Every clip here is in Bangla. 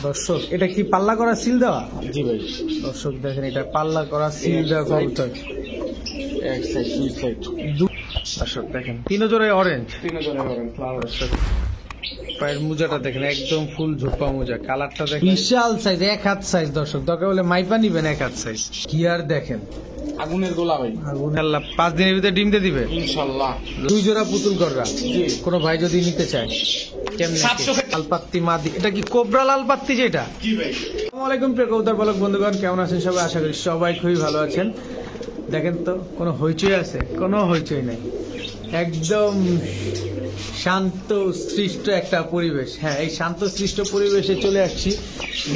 দর্শক এটা কি পাল্লা করা সিল দেওয়া? জি ভাই। দর্শক দেখেন এটা পাল্লা করা সিল দেওয়া কবুতর। এক সাইড দুই সাইড। দর্শক দেখেন তিন জোড়ায় অরেঞ্জ। তিন জোড়ায় অরেঞ্জ ফ্লাওয়ার। দর্শক পায়ের মোজাটা দেখেন একদম ফুল ঝোপা মোজা, কালারটা দেখেন বিশাল সাইজ, এক হাত সাইজ। দর্শক দরকার হলে মাইপা নিবেন, এক হাত সাইজ। গিয়ার দেখেন আগুনের গোলা ভাই। আগুন আল্লাহ 5 দিনের ভিতরে ডিম দিয়ে দিবে ইনশাআল্লাহ। 2 জোড়া পুতুল গররা। জি। কোনো ভাই যদি নিতে চায় কেমনে? 700 লালপাত্তি মাদি। এটা কি কোবরা লালপাত্তি যেটা? জি ভাই। আসসালামু আলাইকুম প্রিয় কবুতর পালক বন্ধুগণ, কেমন আছেন সবাই? আশা করি সবাই খুবই ভালো আছেন। দেখেন তো কোনো হইচই আছে? কোনো হইচই নাই, একদম শান্ত সৃষ্ট একটা পরিবেশ। হ্যাঁ, এই শান্ত সৃষ্ট পরিবেশে চলে আসছি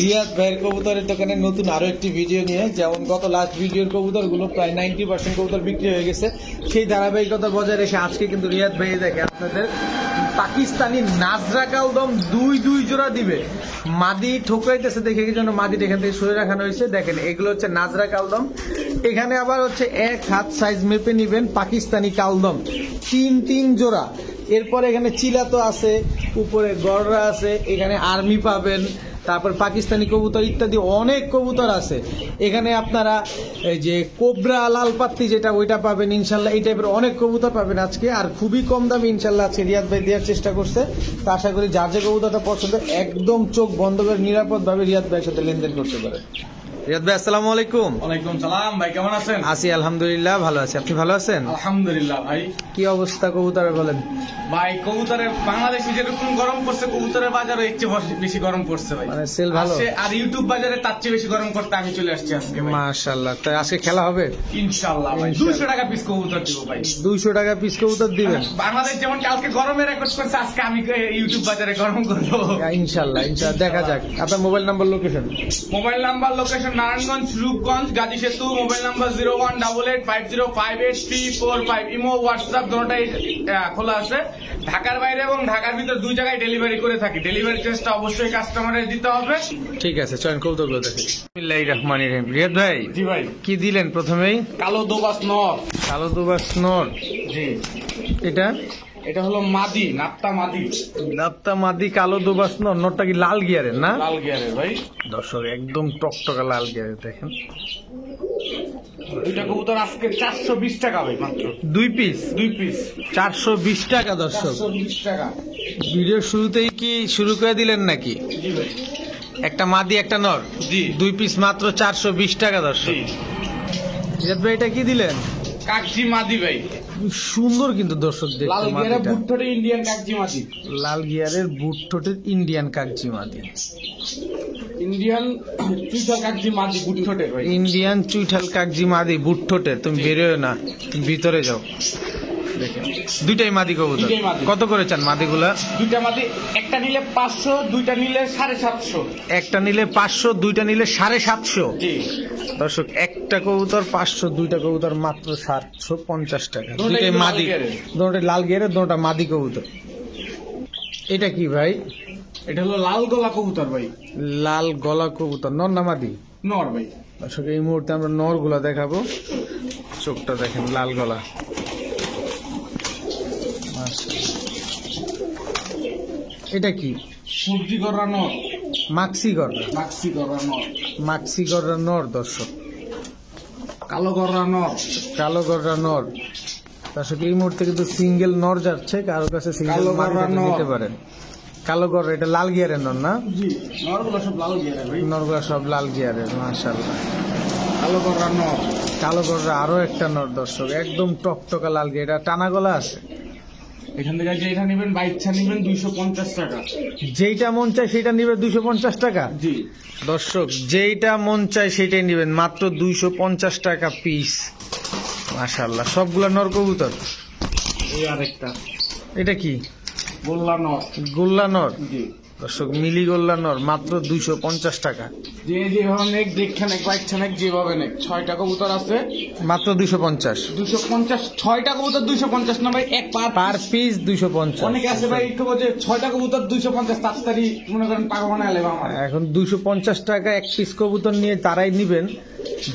রিয়াদ ভাইয়ের কবুতরের দোকানে নতুন আরো একটি ভিডিও নিয়ে। যেমন গত লাস্ট ভিডিওর কবুতরগুলো প্রায় 90% কবুতর বিক্রি হয়ে গেছে, সেই ধারাবাহিকতা বজায় রেখে আজকে কিন্তু রিয়াদ ভাই দেখে আপনাদের পাকিস্তানি নাজরা কালদম দুই জোড়া দিবে। মাদি ঠোকরাইতেছে দেখে কি জন্য মাদি এখান থেকে সরে রাখানো হয়েছে। দেখেন এগুলো হচ্ছে নাজরা কালদম। এখানে আবার হচ্ছে এক হাত সাইজ মেপে নিবেন পাকিস্তানি কালদম, তিন জোড়া। এরপরে এখানে চিলা তো আছে, উপরে গররা আছে, এখানে আর্মি পাবেন, তারপর পাকিস্তানি কবুতর ইত্যাদি অনেক কবুতর আছে। এখানে আপনারা এই যে কোবরা লালপাত্তি যেটা ওইটা পাবেন ইনশাল্লাহ। এই টাইপের অনেক কবুতর পাবেন আজকে, আর খুবই কম দামে ইনশাল্লাহ আজকে রিয়াদ ভাই দেওয়ার চেষ্টা করছে। তা আশা করি যার যে কবুতরটা পছন্দ একদম চোখ বন্ধ করে নিরাপদ ভাবে রিয়াদ ভাইয়ের সাথে লেনদেন করতে পারে। রিয়াদ ভাই আসসালামু আলাইকুম। ওয়ালাইকুম সালাম ভাই, কেমন আছেন? আছি আলহামদুলিল্লাহ, ভালো আছি। আপনি ভালো আছেন? আলহামদুলিল্লাহ ভাই। কি অবস্থা কবুতরের বলেন? ভাই কবুতরের বাংলাদেশে যেরকম গরম পড়ছে, কবুতরের বাজারে এর চেয়ে বেশি গরম পড়ছে ভাই। মানে সেল ভালো আর ইউটিউব বাজারে তার চেয়ে বেশি গরম করতে আমি চলে আসছি আজকে ভাই। মাশাআল্লাহ। তাই আজকে খেলা হবে ইনশাআল্লাহ ভাই। 200 টাকা পিস কবুতর দিব ভাই। 200 টাকা পিস কবুতর দিবেন? বাংলাদেশ যেমন কালকে গরমে রেকর্ড করছে, আজকে আমি ইউটিউব বাজারে গরম করবো ইনশাআল্লাহ। দেখা যাক। আপনার mobile number, location? Mobile number location Narayanganj, Rupganj, Gazi Setu. Mobile number 0188505345। Imo WhatsApp দুটোটাই খোলা আছে। ঢাকার বাইরে এবং ঢাকার ভিতর দুই জায়গায় ডেলিভারি করে থাকি। ডেলিভারি চার্জটা অবশ্যই কাস্টমারের দিতে হবে। ঠিক আছে, চয়ন কবুতরগুলো দেখি। বিসমিল্লাহির রহমানির রহিম। রিয়াদ ভাই, জি ভাই। কি দিলেন প্রথমেই? কালো দোবাস নর। কালো দুবাস নর। জি। এটা হলো মাদি, নাপ্তা মাদি। নাপ্তা মাদি কালো দুবাস নর। নরটা কি লাল গিয়ারের না? লাল গিয়ারের ভাই। দর্শক একদম টকটকা লাল গিয়ারের। দেখেন দুইটা কবুতর আজকে 420 টাকা ভাই মাত্র। 2 পিস 420 টাকা। দর্শক 420 টাকা। ভিডিও শুরুতেই কি শুরু করে দিলেন নাকি? জি ভাই। একটা মাদি একটা নর। জি। 2 পিস মাত্র 420 টাকা। দর্শক রিয়াদ ভাই এটা কি দিলেন? কাকজি মাদি ভাই। সুন্দর কিন্তু দর্শক দেখতে। লাল গিয়ারের বুটঠোঁটে ইন্ডিয়ান কাকজি মাদি। লাল গিয়ারের বুট ঠোঁটের ইন্ডিয়ান কাকজি মাদি। ইন্ডিয়ান চুইঠাল কাকজি মাদি বুটঠোঁটে ভাই। ইন্ডিয়ান চুইঠাল কাকজি মাদি বুট ঠোঁটের। তুমি বেরোয় না, তুমি ভিতরে যাও। দেখেন দুইটাই মাদি কবুতর। দুইটাই মাদি। কত করে চান মাদিগুলা? দুইটা মাদি, একটা নিলে 500, দুইটা নিলে 750। একটা নিলে 500, দুইটা নিলে 750। জি। দর্শক একটা কবুতর 500, দুইটা কবুতর মাত্র 750 টাকা। দুটোটাই দুইটাই লাল মাদি, গিয়ারের। দুটোটাই লাল গিয়ারের, দুটোটা মাদি কবুতর। এটা কি ভাই? এটা হলো লাল গলা কবুতর ভাই। লাল গলা কবুতর। নর না মাদি? নর ভাই। দর্শক এই মুহূর্তে আমরা নর গুলা দেখাবো। চোখটা দেখেন, লাল গলা। এটা কি? সবজি গররা নর। মাক্সি গররা। মাক্সি গররা নর। মাক্সি গররা নর। দর্শক কালো গররা নর। কালো গররা নর। দর্শক এই মুহূর্তে কিন্তু সিঙ্গেল নর যাচ্ছে, কারো কাছে সিঙ্গেল কালো গররা নর নিতে পারেন। কালো গররা। এটা লাল গিয়ারের নর না? জি। নরগুলো সব লাল গিয়ারের ভাই। নরগুলা সব লাল গিয়ারের। মাশাআল্লাহ। কালো গররা নর। কালো গররা আরো একটা নর। দর্শক একদম টকটকা লাল গিয়ার। এটা টানা গলা আছে। এখান থেকে যেটা নেবেন বা ইচ্ছা নেবেন 250 টাকা। যেইটা মন চায় সেটা নিবে 250 টাকা। জি। দর্শক যেইটা মন চায় সেটাই নিবেন, মাত্র 250 টাকা পিস। মাশাআল্লাহ। সবগুলা নর কবুতর। এই আরেকটা। এটা কি? গোল্লা নর। গোল্লা নর। জি। দর্শক মিলি গোল্লা নর মাত্র 250 টাকা। যেভাবে নেক দেখছেন এক বা ইচ্ছা নেক যেভাবে নেক। 6টা কবুতর আছে মাত্র 250। 250। 6টা কবুতর 250 না ভাই, এক পার পিস 250। অনেকে আছে ভাই একটু বলছে 6টা কবুতর 250, তাড়াতাড়ি মনে করেন টাকা বানায় লেবা আমার। এখন 250 টাকা এক পিস কবুতর নিয়ে তারাই নিবেন,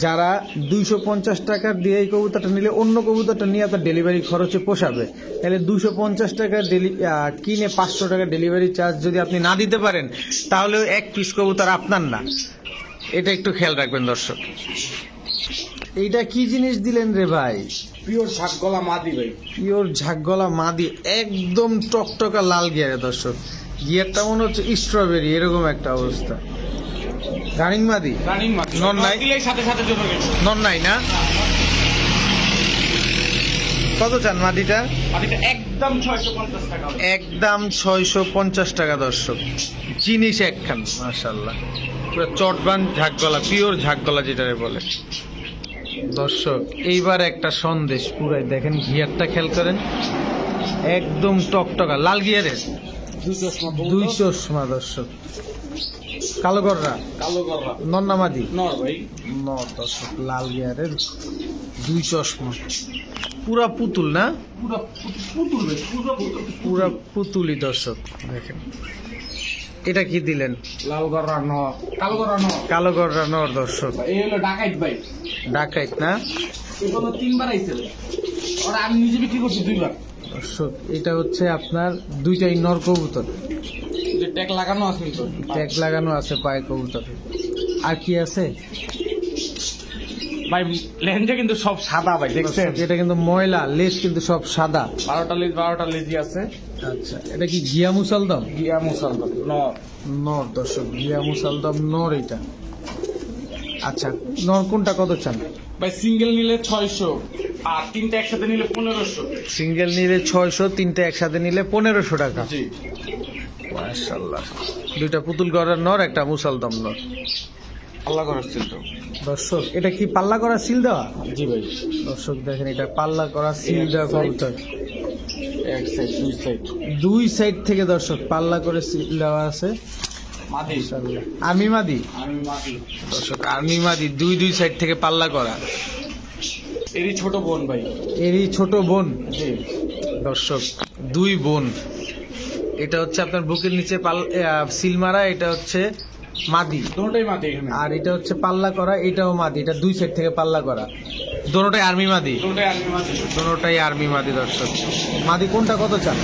যারা 250 টাকা দিয়ে এই কবুতরটা নিলে অন্য কবুতরটা নিয়ে আপনার ডেলিভারি খরচে পোষাবে, তাহলে 250 টাকা কিনে 500 টাকা ডেলিভারি চার্জ যদি আপনি না দিতে পারেন, তাহলে এক পিস কবুতর আপনার না। এটা একটু খেয়াল রাখবেন দর্শক। এইটা কি জিনিস দিলেন রে ভাই? পিওর ঝাকগলা মাদি ভাই, পিওর ঝাকগলা মাদি, একদম টকটকা লাল গিয়ারে দর্শক। গিয়ারটা মনে হচ্ছে স্ট্রবেরি, এরকম একটা অবস্থা। রানিং মাদি, রানিং মাদি, নন নাই? দিলেই সাথে সাথে জমে গেছে। নন নাই না? কত চান মাদিটা? মাদিটা একদম 650 টাকা। একদম 650 টাকা দর্শক। জিনিস একখান মাশাআল্লাহ, পুরো চটবান ঝাকগলা, পিওর ঝাকগলা যেটারে বলে দর্শক। এইবার একটা সন্দেশ পুরাই দেখেন, গিয়ারটা খেয়াল করেন, একদম টকটকা লাল গিয়ারের, দুই চশমা দর্শক। কালো গররা, কালো গররা, নন্নামাদি, নর ভাই, নর দর্শক, লাল গিয়ারের, দুই চশমা, পুরা পুতুল না? পুরো পুতুল ভাই, পুরো পুতুল, পুরা পুতুলি দর্শক দেখেন। এটা কি দিলেন? লাল গররা নর, কালো গররা নর। কালো গররা নর দর্শক। এই হলো ডাকাইত ভাই, ডাকাইত না এগুলো 3 বার আইছে। ওরা আমি নিজে বিক্রি করছি 2 বার। দর্শক, এটা হচ্ছে আপনার দুইটাই নর কবুতর, যে ট্যাগ লাগানো আছে কিন্তু। ট্যাগ লাগানো আছে পায়ে কবুতরে। আর কি আছে ভাই? লেঞ্জে কিন্তু সব সাদা ভাই, দেখছেন? এটা কিন্তু ময়লা, লেজ কিন্তু সব সাদা। 12টা লেজি আছে। আচ্ছা, এটা কি গিয়া মুসালদম? গিয়া মুসলমান নর। নর দর্শক, গিয়া মুসালদম নর এটা। আচ্ছা, নর কোনটা কত চান? ভাই সিঙ্গেল নিলে 600, আর 3টা একসাথে নিলে 1500। সিঙ্গেল নিলে 600, তিনটে একসাথে নিলে 1500 টাকা। জি, মাশাআল্লাহ, দুইটা পুতুল গড়ার নর, একটা মুসালদম নর। আল্লাহ করার ছিল তো। দর্শক, এটা কি পাল্লা করা সিল দেওয়া? জি ভাই, দর্শক দেখেন, এটা পাল্লা করা সিল দেওয়া কবুতর। এক সাইড, দুই সাইড, দুই সাইড থেকে দর্শক পাল্লা করে সিল দেওয়া আছে। মাদি। আর্মি মাদি আমি মাদি দর্শক, আর্মি মাদি, দুই সাইড থেকে পাল্লা করা। এরই ছোট বোন ভাই। এরই ছোট বোন জি দর্শক, দুই বোন। এটা হচ্ছে আপনার বুকের নিচে সিল মারা, এটা হচ্ছে মাদি, দুটোই মাদি এখানে। আর এটা হচ্ছে পাল্লা করা, এটাও মাদি। এটা দুই সাইড থেকে পাল্লা করা, দোনোটাই আর্মি মাদি, দুটোই আমি মাদি। দোনোটাই আর্মি মাদি দর্শক। মাদি কোনটা কত চান?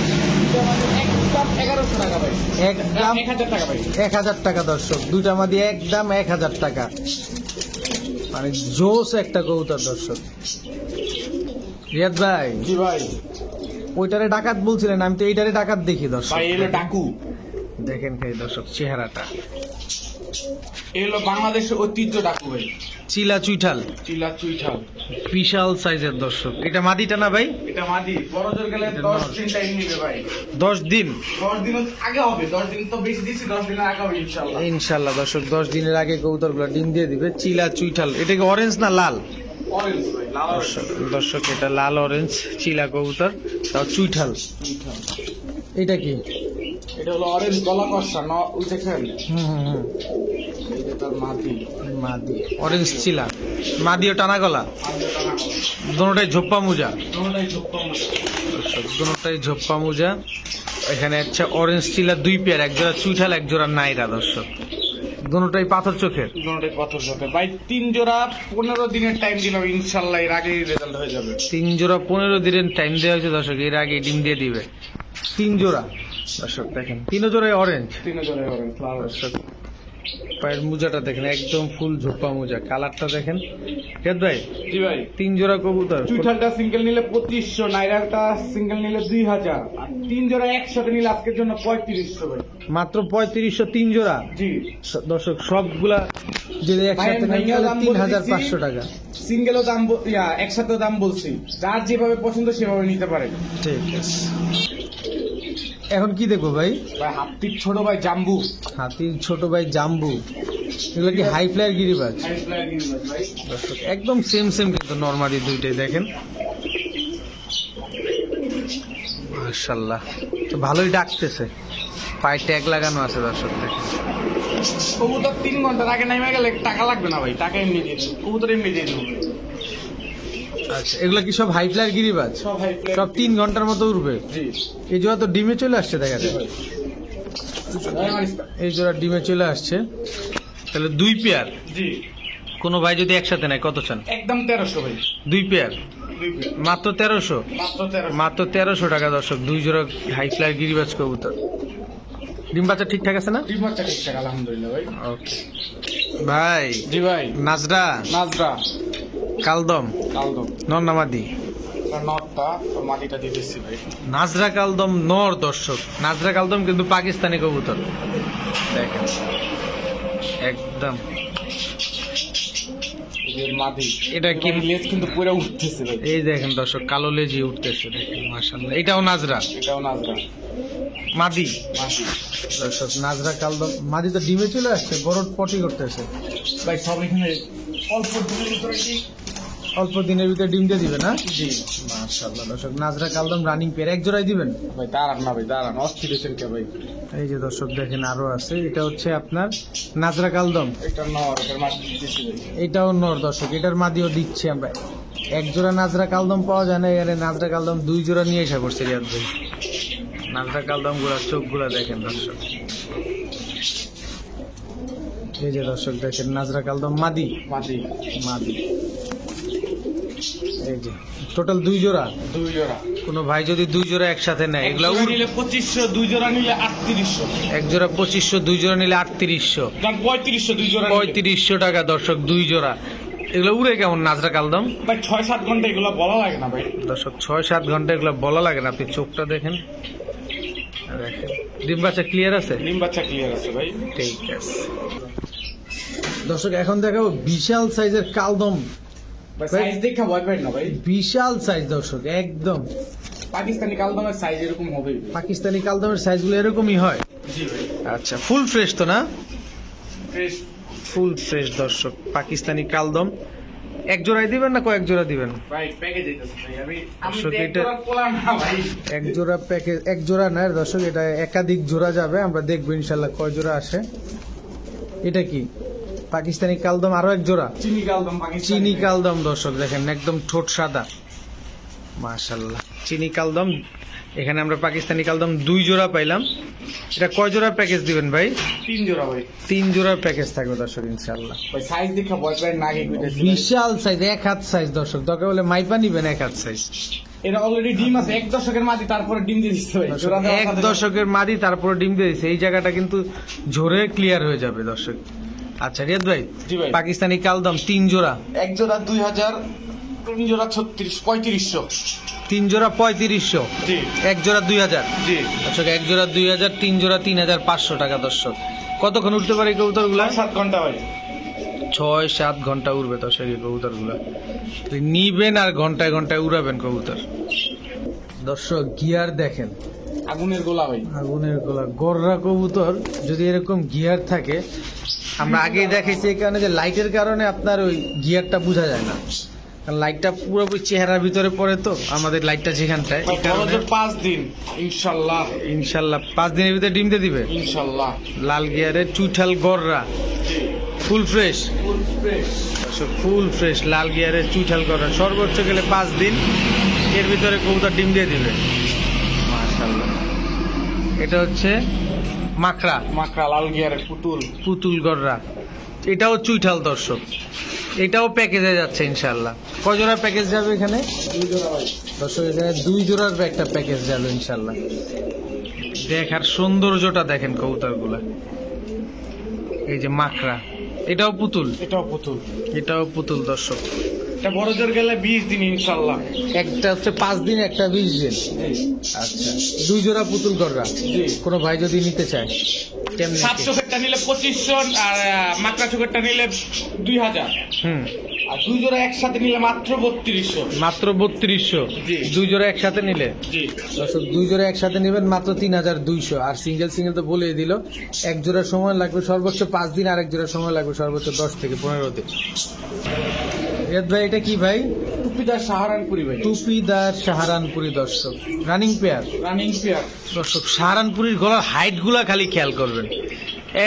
একদম 1100 টাকা ভাই, একদম 1000 টাকা ভাই। 1000 টাকা দর্শক, দুইটা মাদি একদম 1000 টাকা। মানে জোস একটা কবুতর দর্শক। রিয়াদ ভাই, জি ভাই। ওইটারে ডাকাত বলছিলেন, আমি তো এইটারে ডাকাত দেখি দর্শক। ভাই এলো ডাকু, দেখেন খাই দর্শক চেহারাটা, এলো বাংলাদেশের ঐতিহ্য ডাকু ভাই। চিলা চুইঠাল, চিলা চুইঠাল, বিশাল সাইজের দর্শক। এটা মাদিটা না ভাই? এটা মাদি। বড় জোর গেলে 10 দিন টাইম নেবে ভাই। 10 দিন 10 দিন আগে হবে, 10 দিন তো বেশি দিচ্ছি, 10 দিনের আগে হবে ইনশাআল্লাহ। ইনশাল্লাহ দর্শক, 10 দিনের আগে কবুতরগুলো ডিম দিয়ে দিবে। চিলা চুইঠাল, এটা কি অরেঞ্জ না লাল? অরেঞ্জ ভাই, লাল অরেঞ্জ। দর্শক, এটা লাল অরেঞ্জ চিলা কবুতর, তাও চুইঠাল। এটা কি? এটা হলো অরেঞ্জ গলা কষা ন, ওই দেখেন হুম, এটা তার মাদি। মাদি অরেঞ্জ চিলা, মাদিও টানা গলা, দোনোটাই ঝোপ্পা মুজা দুটোই ছোট্ট মতো। দর্শক, দোনোটাই ঝোপ্পা মুজা। এখানে হচ্ছে অরেঞ্জ চিলা 2 পেয়ার, এক জোড়া চুইঠাল, এক জোড়া নাইরা দর্শক। দোনোটাই পাথর চোখের। দুটোই পাথর সাথে ভাই। 3 জোড়া 15 দিনের টাইম দিলাম, ইনশাআল্লাহ এর আগেই রেজাল্ট হয়ে যাবে। 3 জোড়া 15 দিনের টাইম দেওয়া হয়েছে দর্শক, এর আগে ডিম দিয়ে দিবে। 3 জোড়া দর্শক দেখেন, 3 জোড়াই অরেঞ্জ 3 জোড়াই অরেঞ্জ লাল। দর্শক। পায়ের মুজাটা দেখেন, একদম ফুল ঝোপ্পা মুজা, কালারটা দেখেন। রিয়াদ ভাই, জি ভাই। 3 জোড়া কবুতর, চুইঠালটা সিঙ্গেল নিলে 2500, নাইরাটা সিঙ্গেল নিলে 2000, আর 3 জোড়া একসাথে নিলে আজকের জন্য 3500 ভাই। মাত্র 3500 3 জোড়া জি দর্শক। সবগুলা যদি একসাথে নেন তাহলে 3500 টাকা। সিঙ্গেলও দাম একসাথে দাম বলছি, যার যেভাবে পছন্দ সেভাবে নিতে পারে। ঠিক আছে, এখন কি দেখবো ভাই? ভাই হাতির ছোট ভাই জাম্বু। হাতির ছোট ভাই জাম্বু, এগুলো কি হাই ফ্লায়ার গিরিবাজ? ভাই দর্শক, একদম সেম কিন্তু নরমালি দুইটাই দেখেন। মাশাআল্লাহ, তো ভালোই ডাকতেছে, পায়ে ট্যাগ লাগানো আছে দর্শক দেখেন। কবুতর 3 ঘন্টার আগে নেমে গেলে টাকা লাগবে না ভাই, টাকা এমনি দিয়ে দেবো, কবুতর এমনি দিয়ে দেবো। আচ্ছা, এগুলো কি সব হাই ফ্লায়ার গিরিবাজ? সব হাই ফ্লায়ার। সব 3 ঘন্টার মতো উঠবে। জি এই জোড়া তো ডিমে চলে আসছে, দেখা যায় এই জোড়া ডিমে চলে আসছে। তাহলে 2 পেয়ার, জি কোনো ভাই যদি একসাথে নেয় কত চান? একদম 1300 ভাই। 2 পেয়ার দুই পেয়ার। মাত্র 1300। মাত্র 1300। মাত্র 1300 টাকা দর্শক, 2 জোড়া হাই ফ্লাই গিরিবাজ কবুতর। ডিম বাচ্চা ঠিকঠাক আছে না? ডিম বাচ্চা ঠিকঠাক আলহামদুলিল্লাহ ভাই। ওকে ভাই। জি ভাই। নাজরা নাজরা কালদম কালদম নর নামাদি? নটটা মাটিটা দিয়ে দিচ্ছি ভাই। নাজরা কালদম নর দর্শক, নাজরা কালদম কিন্তু পাকিস্তানি কবুতর দেখেন একদম। মাদি এটা কি লেজ কিন্তু পুরো উঠতেছে ভাই। এই দেখেন দর্শক, কালো লেজি উঠতেছে দেখেন মাশাআল্লাহ। এটাও নাজরা এটাও নাজরা মাদি মাদি দর্শক, নাজরা কালদম মাদি তো ডিমে চলে আসছে, বড় পটি করতেছে ভাই। সব এখানে অল্প দিনের ভিতরে কি অল্প দিনের ভিতরে ডিম দিয়ে দিবে না? জি মাশাআল্লাহ দর্শক, নাজরা কালদম রানিং পেয়ার এক জোড়াই দিবেন ভাই। দাঁড়ান না ভাই, দাঁড়ান, অস্থির হয়েছেন কে ভাই। এই যে দর্শক দেখেন আরো আছে, এটা হচ্ছে আপনার নাজরা কালদম, এটা নর, এটার মাটি দিতেছি ভাই। এটাও নর দর্শক, এটার মাদিও দিচ্ছি আমরা। এক জোড়া নাজরা কালদম পাওয়া যায় না, এখানে নাজরা কালদম 2 জোড়া নিয়ে এসে করছে রিয়াদ ভাই। নাজরা কালদম গুলা চোখ গুলা দেখেন দর্শক, এই যে দর্শক দেখেন নাজরা কালদম মাদি মাদি মাদি। এই যে টোটাল 2 জোড়া। 2 জোড়া। কোনো ভাই যদি 2 জোড়া একসাথে নেয় এগুলা এক জোড়া নিলে 2500, 2 জোড়া নিলে 3800। এক জোড়া 2500, 2 জোড়া নিলে 3800, 3500 2 জোড়া নিলে। 3500 টাকা দর্শক 2 জোড়া। এগুলো উড়ে কেমন নাজরা কালদম ভাই 6-7 ঘন্টা এগুলো বলা লাগে না ভাই। দর্শক, 6-7 ঘন্টা এগুলো বলা লাগে না। আপনি চোখটা দেখেন দেখেন, ডিম বাচ্চা ক্লিয়ার আছে? ডিম বাচ্চা ক্লিয়ার আছে ভাই। ঠিক আছে দর্শক, এখন দেখাবো বিশাল সাইজের কালদম। ভাই সাইজ দেখে ভয় পাই না ভাই। বিশাল সাইজ দর্শক একদম। পাকিস্তানি কালদমের সাইজ এরকম হবে। পাকিস্তানি কালদমের সাইজগুলো এরকমই হয়। জি ভাই। আচ্ছা, ফুল ফ্রেশ তো না? ফ্রেশ। ফুল ফ্রেশ দর্শক, পাকিস্তানি কালদম। এক জোড়াই দিবেন না কয়েক জোড়া দিবেন? ভাই প্যাকেজ দিতেছে ভাই। আমি দর্শক, তো এক এটা- জোড়া পোলা না ভাই। এক জোড়া প্যাকেজ, এক জোড়া না দর্শক, এটা একাধিক জোড়া যাবে। আমরা দেখবো ইনশাল্লাহ কয় জোড়া আসে। এটা কি পাকিস্তানি কালদম? আরো এক জোড়া চিনি কালদম পাকিস্তানি। চিনি কালদম দর্শক দেখেন একদম ঠোঁট সাদা মাশাআল্লাহ। চিনি কালদম, এখানে আমরা পাকিস্তানি কালদম 2 জোড়া পাইলাম। এটা কয় জোড়া প্যাকেজ দিবেন ভাই? 3 জোড়া ভাই। 3 জোড়ার প্যাকেজ থাকবে দর্শক ইনশাআল্লাহ। ভাই সাইজ দেখে ভয় পাই না আগে কইতেছি। বিশাল সাইজ, 1 হাত সাইজ দর্শক, দরকার হলে মাইপা নিবেন 1 হাত সাইজ। এটা অলরেডি ডিম আছে, 1 দশকের মাঝে তারপরে ডিম দিয়ে দিচ্ছে ভাই। জোড়া দেওয়ার এক সাথে- দশকের মাদি তারপরে ডিম দিয়ে দিচ্ছে। এই জায়গাটা কিন্তু ঝরে ক্লিয়ার হয়ে যাবে দর্শক। আচ্ছা রিয়াদ ভাই, জি ভাই। পাকিস্তানি কালদম 3 জোড়া, 1 জোড়া 2000, 3 জোড়া 3500। 3 জোড়া 3500, জি এক জোড়া 2000 জি। দর্শক, এক জোড়া 2000, 3 জোড়া 3500 টাকা দর্শক। কতক্ষণ উঠতে পারে এই কবুতর গুলা? 7 ঘন্টা ভাই। 6-7 ঘন্টা উড়বে দর্শক এই কবুতর গুলা। নিবেন আর ঘন্টায় ঘন্টায় উড়াবেন কবুতর। দর্শক গিয়ার দেখেন, আগুনের গোলা ভাই। আগুনের গোলা গররা কবুতর যদি এরকম গিয়ার থাকে, আমরা আগেই দেখাইছি এই কারণে যে লাইটের কারণে আপনার ওই গিয়ারটা বোঝা যায় না, কারণ লাইটটা পুরোপুরি চেহারার ভিতরে পড়ে তো আমাদের লাইটটা যেখানটায়, এই কারণে 5 দিন ইনশাআল্লাহ। ইনশাল্লাহ 5 দিনের ভিতরে ডিম দিয়ে দিবে। ইনশাআল্লাহ। লাল গিয়ারের চুইঠাল গররা full fresh, full fresh. Full fresh লাল গিয়ারের চুইঠাল গররা, সর্বোচ্চ গেলে 5 দিন এর ভিতরে কবুতর ডিম দিয়ে দিবে মাশাআল্লাহ। এটা হচ্ছে মাকড়া মাকড়া লাল গিয়ারের পুতুল। পুতুল গররা, এটাও চুইঠাল দর্শক, এটাও প্যাকেজে যাচ্ছে ইনশাল্লাহ। কয় জোড়ার প্যাকেজ যাবে এখানে? 2 জোড়া ভাই। দর্শক এখানে 2 জোড়ার একটা প্যাকেজ যাবে ইনশাল্লাহ। দেখার সৌন্দর্যটা দেখেন কবুতরগুলা। এই যে মাকড়া, এটাও পুতুল, এটাও পুতুল। এটাও পুতুল দর্শক। এটা বড় জোর গেলে 20 দিন ইনশাআল্লাহ। একটা হচ্ছে 5 দিন, একটা 20 দিন। আচ্ছা, 2 জোড়া পুতুল গররা। জি। কোনো ভাই যদি নিতে চায় কেমনে? 7 চোখেরটা নিলে 2500, আর মাকড়া চোখেরটা নিলে 2000, হুম, আর 2 জোড়া একসাথে নিলে মাত্র 3200। মাত্র 3200। জি। 2 জোড়া একসাথে নিলে জি দর্শক 2 জোড়া একসাথে নেবেন মাত্র 3200। আর সিঙ্গেল সিঙ্গেল তো বলেই দিল, এক জোড়া সময় লাগবে সর্বোচ্চ 5 দিন, আর এক জোড়া সময় লাগবে সর্বোচ্চ 10 থেকে 15 দিন। রিয়াদ ভাই এটা কি ভাই? টুপিদার সাহারানপুরি ভাই। টুপিদার সাহারানপুরি দর্শক, রানিং পেয়ার রানিং পেয়ার। দর্শক। সাহারানপুরির গলার হাইট গুলা খালি খেয়াল করবেন,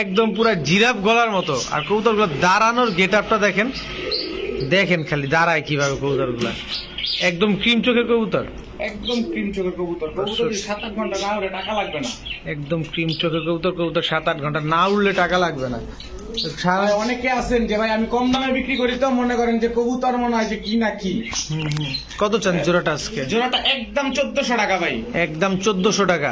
একদম পুরা জিরাফ গলার মতো। আর কবুতর গুলো দাঁড়ানোর গেট আপটা দেখেন, দেখেন খালি দাঁড়ায় কিভাবে কবুতর গুলা, একদম ক্রিম চোখের কবুতর, একদম ক্রিম চোখের কবুতর। কবুতর 7-8 ঘন্টা না হলে টাকা লাগবে না। একদম ক্রিম চোখের কবুতর। কবুতর 7-8 ঘন্টা না উড়লে টাকা লাগবে না। ভাই অনেকে আছেন যে ভাই আমি কম দামে বিক্রি করি, তো মনে করেন যে কবুতর মনে হয় যে কি না কি। কত চান জোড়াটা আজকে? জোড়াটা একদম 1400 টাকা ভাই, একদম 1400 টাকা।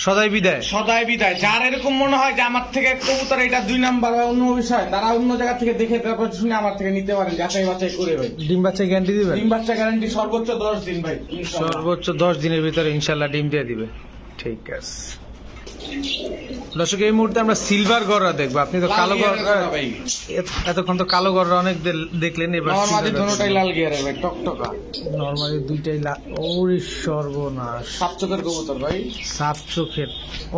সদাই বিদায়। সদাই বিদায়। যার এরকম মনে হয় যে আমার থেকে কবুতর এটা 2 নাম্বার বা অন্য বিষয়, তারা অন্য জায়গা থেকে দেখে তারপর শুনে আমার থেকে নিতে পারেন, যাচাই বাছাই করে ভাই। ডিম বাচ্চা গ্যারান্টি দিবেন? ডিম বাচ্চা গ্যারান্টি সর্বোচ্চ 10 দিন ভাই, সর্বোচ্চ 10 দিনের ভিতরে ইনশাল্লাহ ডিম দিয়ে দিবে। ঠিক আছে দর্শক, এই মুহূর্তে আমরা সিলভার গররা দেখবো। আপনি তো কালো গররা ভাই, এতক্ষণ তো কালো গররা অনেক দেখলেন, এবার নরমালি দুটোটাই লাল গিয়ারের ভাই, টকটকা। নরমালি দুইটাই ওরে সর্বনাশ, সাত চোখের কবুতর ভাই, সাত চোখের।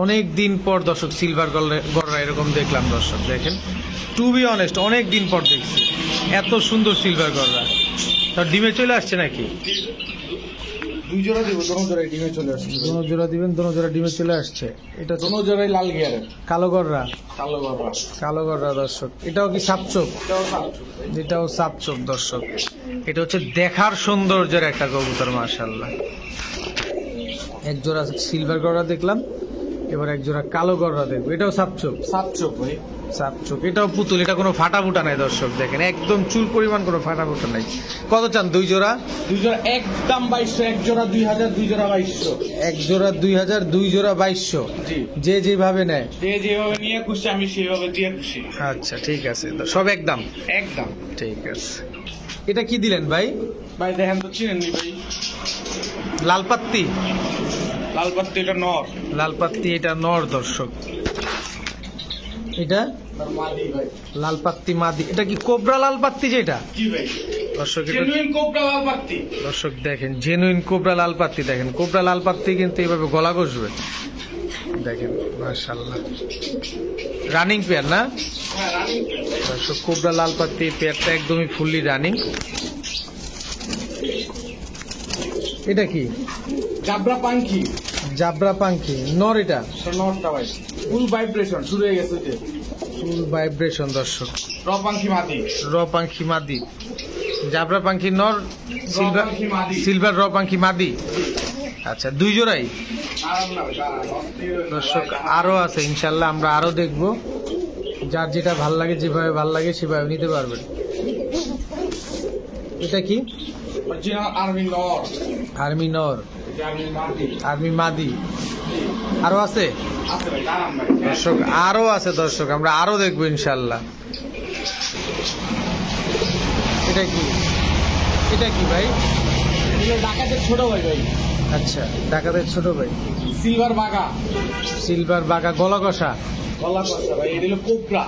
অনেক দিন পর দর্শক সিলভার গররা এরকম দেখলাম। দর্শক দেখেন, টু বি অনেস্ট অনেক দিন পর দেখছি এত সুন্দর সিলভার গররা। তার ডিমে চলে আসছে নাকি? 2 জোড়া দিব, দোনো জোড়াই ডিমে চলে আসছে। দোনো জোড়া দিবেন, দোনো জোড়া ডিমে চলে আসছে। এটা দোনো জোড়াই লাল গিয়ারের কালো গররা, কালো গররা। কালো গররা দর্শক। এটাও কি সাপ চোখ? এটাও সাপ চোখ দর্শক। এটা হচ্ছে দেখার সৌন্দর্যের একটা কবুতর মাশাআল্লাহ। এক জোড়া সিলভার গররা দেখলাম, এবার এক জোড়া কালো গররা দেখবো। এটাও সাপ চোখ, সাত চোখ ভাই, সাপ চোখ। এটাও পুতুল, এটা কোনো ফাটা ফুটা নাই দর্শক দেখেন, একদম চুল পরিমাণ কোনো ফাটা ফুটা নাই। কত চান 2 জোড়া? 2 জোড়া একদম 2200, এক জোড়া 2000, 2 জোড়া 2200। এক জোড়া 2000, 2 জোড়া 2200। জি, যে যেভাবে নেয়, যে যেভাবে নিয়ে খুশি আমি সেভাবে দিয়ে খুশি। আচ্ছা ঠিক আছে, সব একদম একদম ঠিক আছে। এটা কি দিলেন ভাই? ভাই দেখেন তো, চিনেন নি ভাই? লালপাত্তি, লাল পাত্তি, এটা নর। লালপাত্তি এটা নর দর্শক। এটা আর মাদি ভাই, লালপাত্তি মাদি। এটা কি কোবরা লালপাত্তি যেটা? জি ভাই, দর্শক এটা জেনুইন কোবরা লাল পাত্তি। দর্শক দেখেন, জেনুইন কোবরা লালপাত্তি। দেখেন কোবরা লালপাত্তি কিন্তু এইভাবে গলা ঘষবে, দেখেন মাশাআল্লাহ। রানিং পেয়ার না হ্যাঁ, রানিং। দর্শক? কোবরা লালপাত্তি পেয়ারটা একদমই ফুললি রানিং। এটা কি? জাবরা পাঙ্খি, জাবরা পাঙ্খি নর। এটা নরটা ভাই, ফুল ভাইব্রেশন শুরু হয়ে গেছে যে। ফুল ভাইব্রেশন দর্শক। র পাঙ্খি মাদি, র পাঙ্খি মাদি। জাবরা পাঙ্খি নর, সিলভার পাঙ্খি মাদি। সিলভার র পাঙ্খি মাদি। আচ্ছা 2 জোড়াই দাঁড়ান না ভাই, দাঁড়ান। দর্শক। আরো আছে ইনশাল্লাহ, আমরা আরো দেখবো। যার যেটা ভাল লাগে, যেভাবে ভাল লাগে সেভাবে নিতে পারবেন। এটা কি? অরিজিনাল আর্মি নর, আর্মি নর, এটা আর্মি মাদি। আর্মি মাদি। আরো আছে আছে ভাই, দাঁড়ান ভাই। দর্শক, আরো আছে দর্শক, আমরা আরো দেখবো ইনশাল্লাহ। এটা কি? এটা কি ভাই? এগুলো ডাকাতের ছোট ভাই ভাই, আচ্ছা ডাকাতের ছোট ভাই। সিলভার বাগা, সিলভার বাঘা গলা কষা। গলা কষা ভাই, এটা হলো কোবরা।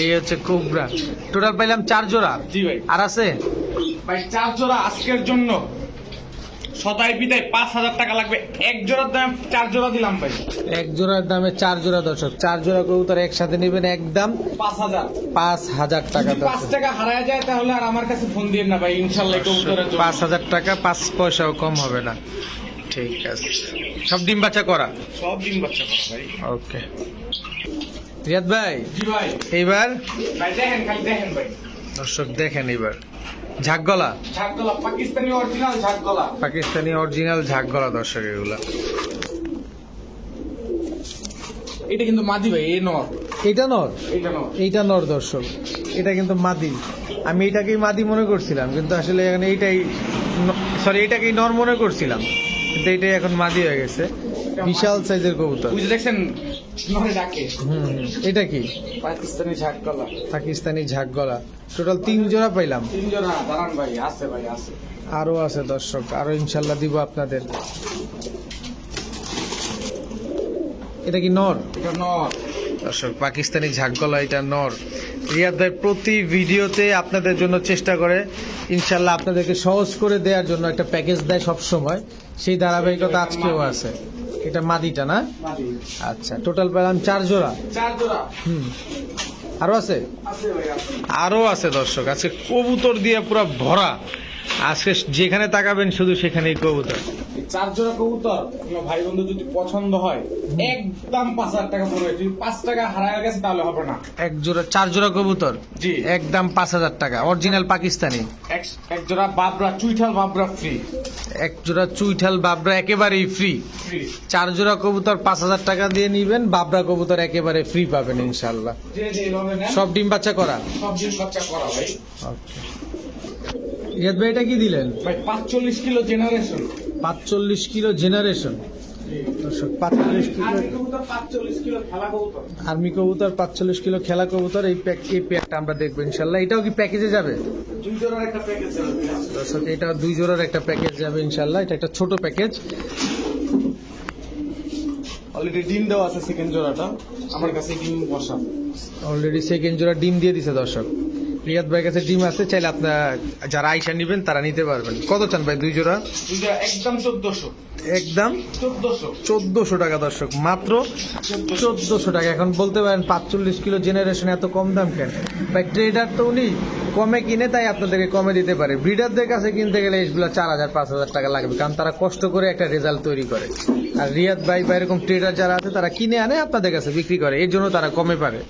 এই হচ্ছে কোবরা। টোটাল পাইলাম 4 জোড়া। জি ভাই। আর আছে ভাই 4 জোড়া আজকের জন্য সদাই বিদায় 5000 টাকা লাগবে। এক জোড়ার দাম 4 জোড়া দিলাম ভাই। এক জোড়ার দামে 4 জোড়া দর্শক। 4 জোড়া কবুতর একসাথে নেবেন একদম 5000। 5000 টাকা যদি 5 দর্শক। টাকা হারায় যায় তাহলে আর আমার কাছে ফোন দিন না ভাই, ইনশাআল্লাহ কবুতরের জন্য 5000 টাকা, 5 পয়সাও কম হবে না। ঠিক আছে, সব ডিম বাচ্চা করা। সব ডিম বাচ্চা করা ভাই। ওকে রিয়াদ ভাই, জি ভাই। এইবার ভাই দেখেন, খালি দেখেন ভাই, দর্শক দেখেন এবার ঝাকগলা, ঝাকগলা পাকিস্তানি অরিজিনাল ঝাকগলা। পাকিস্তানি অরিজিনাল ঝাকগলা দর্শক। এগুলা এটা কিন্তু মাদি ভাই, এই নর। এইটা নর, এটা নর। এইটা নর দর্শক। এটা কিন্তু মাদি। আমি এটাকেই মাদি মনে করছিলাম, কিন্তু আসলে এখানে এইটাই সরি এটাকেই নর মনে করছিলাম, কিন্তু এটাই এখন মাদি হয়ে গেছে। বিশাল সাইজের কবুতর। বুঝে দেখছেন নরে ডাকে। এটা কি? পাকিস্তানি ঝাকগলা, পাকিস্তানি ঝাকগলা। টোটাল 3 জোড়া পাইলাম। 3 জোড়া। দাঁড়ান ভাই, আছে ভাই, আছে। আরো আছে দর্শক, আরো ইনশাল্লাহ দিব আপনাদের। এটা কি নর? এটা নর দর্শক, পাকিস্তানি ঝাকগলা, এটা নর। রিয়াদ ভাই প্রতি ভিডিওতে আপনাদের জন্য চেষ্টা করে ইনশাল্লাহ আপনাদেরকে সহজ করে দেওয়ার জন্য একটা প্যাকেজ দেয় সব সময়, সেই ধারাবাহিকতা আজকেও আছে। এটা মাদিটা না? মাদি। আচ্ছা টোটাল পেলাম 4 জোড়া। 4 জোড়া। আরো আছে? আছে ভাই, আছে। আরো আছে দর্শক। আজকে কবুতর দিয়ে পুরো ভরা। আজকে যেখানে তাকাবেন শুধু সেখানেই কবুতর। এই 4 জোড়া কবুতর কোনো ভাই বন্ধু যদি পছন্দ হয় একদম 5,000 টাকা পড়বে। যদি 5 টাকা হারায় গেছে তাহলে হবে না। এক জোড়া 4 জোড়া কবুতর জি। একদম 5,000 টাকা, অরিজিনাল পাকিস্তানি। এক জোড়া বাবরা, চুইঠাল বাবরা ফ্রি। এক জোড়া চুইঠাল বাবরা একেবারেই ফ্রি। ফ্রি। 4 জোড়া কবুতর 5,000 টাকা দিয়ে নিবেন, বাবরা কবুতর একেবারে ফ্রি পাবেন ইনশাল্লাহ। যে এইভাবে নেন সব ডিম বাচ্চা করা। সব ডিম বাচ্চা করা ভাই। রিয়াদ ভাই এটা কি দিলেন? ভাই 45 kilo generation. 45 kilo generation. 45 kilo আর কবুতর 45 কিলো খেলা কবুতর। আর্মি কবুতর, 45 কিলো খেলা কবুতর। এই প্যাকটা আমরা দেখবো ইনশাল্লাহ। এটাও কি প্যাকেজে যাবে? 2 জোড়ার একটা প্যাকেজ যাবে। দর্শক এটা 2 জোড়ার একটা প্যাকেজ যাবে ইনশাল্লাহ। এটা একটা ছোট প্যাকেজ। অলরেডি ডিম দেওয়া আছে সেকেন্ড জোড়াটা আমার কাছে ডিম বসা। অলরেডি সেকেন্ড জোড়া ডিম দিয়ে দিছে দর্শক। রিয়াদ ভাইয়ের কাছে ডিম আছে, চাইলে আপনার যারা আইসা নিবেন তারা নিতে পারবেন। কত চান ভাই 2 জোড়া? দুইটা একদম 1400। একদম 1400। 1400 টাকা দর্শক, মাত্র 1400 টাকা। এখন বলতে পারেন 45 কিলো জেনারেশন এত কম দাম কেন ভাই? ট্রেডার তো উনি কমে কিনে, তাই আপনাদেরকে কমে দিতে পারে। ব্রিডারদের কাছে কিনতে গেলে এইগুলো 4,000 5,000 টাকা লাগবে, কারণ তারা কষ্ট করে একটা রেজাল্ট তৈরি করে। আর রিয়াদ ভাই বা এরকম ট্রেডার যারা আছে তারা কিনে আনে আপনাদের কাছে বিক্রি করে, এর জন্য তারা কমে পারে।